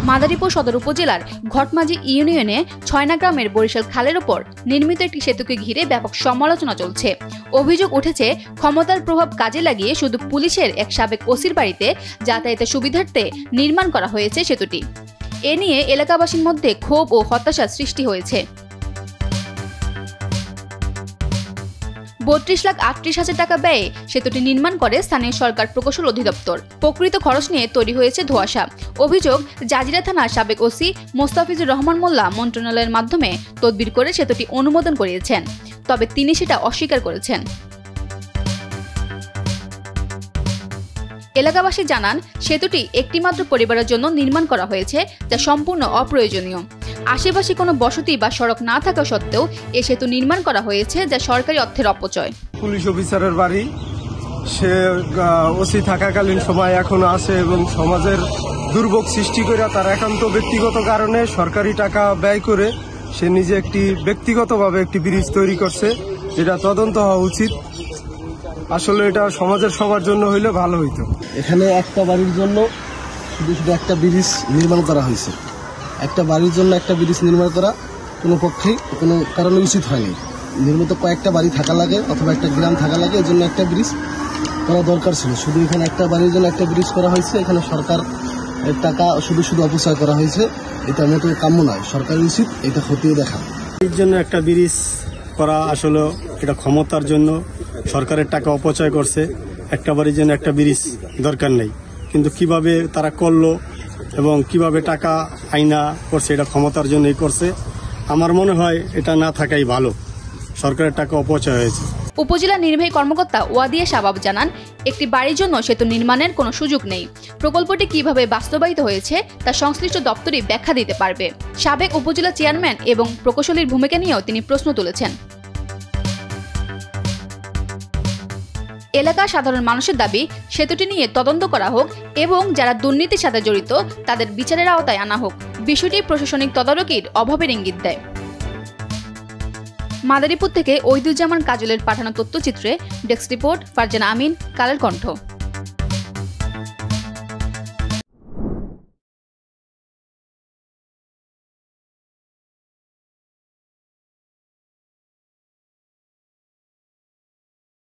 মাদারীপুর সদর উপজেলার ঘটমাঝি ইউনিয়নে ছয়না গ্রামের বরিশাল খালের ওপর নির্মিত একটি সেতুকে ঘিরে ব্যাপক সমালোচনা চলছে। অভিযোগ উঠেছে, ক্ষমতার প্রভাব কাজে লাগিয়ে শুধু পুলিশের এক সাবেক ওসির বাড়িতে যাতায়াতের সুবিধার্থে নির্মাণ করা হয়েছে সেতুটি। এ নিয়ে এলাকাবাসীর মধ্যে ক্ষোভ ও হতাশার সৃষ্টি হয়েছে। ৩২,38,০০০ টাকা ব্যয়ে সেতুটি নির্মাণ করে স্থানীয় সরকার প্রকৌশল অধিদপ্তর। প্রকৃত খরচ নিয়ে তৈরি হয়েছে ধোঁয়াশা। অভিযোগ, জাজিরা থানার সাবেক ওসি মোস্তাফিজুর রহমান মোল্লা মন্ত্রণালয়ের মাধ্যমে তদবির করে সেতুটি অনুমোদন করিয়েছেন, তবে তিনি সেটা অস্বীকার করেছেন। এলাকাবাসী জানান, সেতুটি একটিমাত্র পরিবারের জন্য নির্মাণ করা হয়েছে, যা সম্পূর্ণ অপ্রয়োজনীয়। আশেপাশে কোনো বসতি বা সড়ক না থাকা সত্ত্বেও এ সেতু নির্মাণ করা হয়েছে, যা সরকারি অর্থের অপচয়। পুলিশ অফিসারের বাড়ি, সে ওসি থাকাকালীন সময় এখনো আছে এবং সমাজের দুর্ভোগ সৃষ্টি করে তার একান্ত ব্যক্তিগত কারণে সরকারি টাকা ব্যয় করে সে নিজে একটি ব্যক্তিগতভাবে একটি ব্রিজ তৈরি করছে। এটা তদন্ত হওয়া উচিত। আসলে এটা সমাজের সবার জন্য হইলে ভালো হইতো। এখানে একটা বাড়ির জন্য শুধু শুধু একটা ব্রিজ নির্মাণ করা হয়েছে। একটা বাড়ির জন্য একটা ব্রিজ নির্মাণ করা কোনো পক্ষেই কোনো কারণে উচিত হয়নি। নির্মিত কয়েকটা বাড়ি থাকা লাগে অথবা একটা গ্রাম থাকা লাগে, এর জন্য একটা ব্রিজ করা দরকার ছিল। শুধু এখানে একটা বাড়ির জন্য একটা ব্রিজ করা হয়েছে। এখানে সরকার টাকা শুধু শুধু অপচয় করা হয়েছে। এটা মোটেও কাম্য নয়। সরকারের উচিত এটা খতিয়ে দেখা। এর জন্য একটা ব্রিজ করা আসলে এটা ক্ষমতার জন্য সরকারের টাকা অপচয় করছে। একটা বাড়ির জন্য একটা ব্রিজ দরকার নেই, কিন্তু কিভাবে তারা করলো এবং কিভাবে টাকা আইনা করছে এটা ক্ষমতার জন্যই করছে। আমার মনে হয় এটা না থাকাই ভালো। সরকারের টাকা অপচয় হয়েছে। উপজেলা নির্বাহী কর্মকর্তা ওয়াদিয়া শাবাব জানান, একটি বাড়ির জন্য সেতু নির্মাণের কোনো সুযোগ নেই। প্রকল্পটি কিভাবে বাস্তবায়িত হয়েছে তা সংশ্লিষ্ট দপ্তরই ব্যাখ্যা দিতে পারবে। সাবেক উপজেলা চেয়ারম্যান এবং প্রকৌশলীর ভূমিকা নিয়েও তিনি প্রশ্ন তুলেছেন। এলাকার সাধারণ মানুষের দাবি, সেতুটি নিয়ে তদন্ত করা হোক এবং যারা দুর্নীতির সাথে জড়িত তাদের বিচারের আওতায় আনা হোক। বিষয়টি প্রশাসনিক তদারকির অভাবের ইঙ্গিত দেয়। মাদারীপুর থেকে ওহিদুজ্জামান কাজলের পাঠানো তথ্যচিত্রে ডেস্ক রিপোর্ট, ফারজানা আমিন, কালের কণ্ঠ।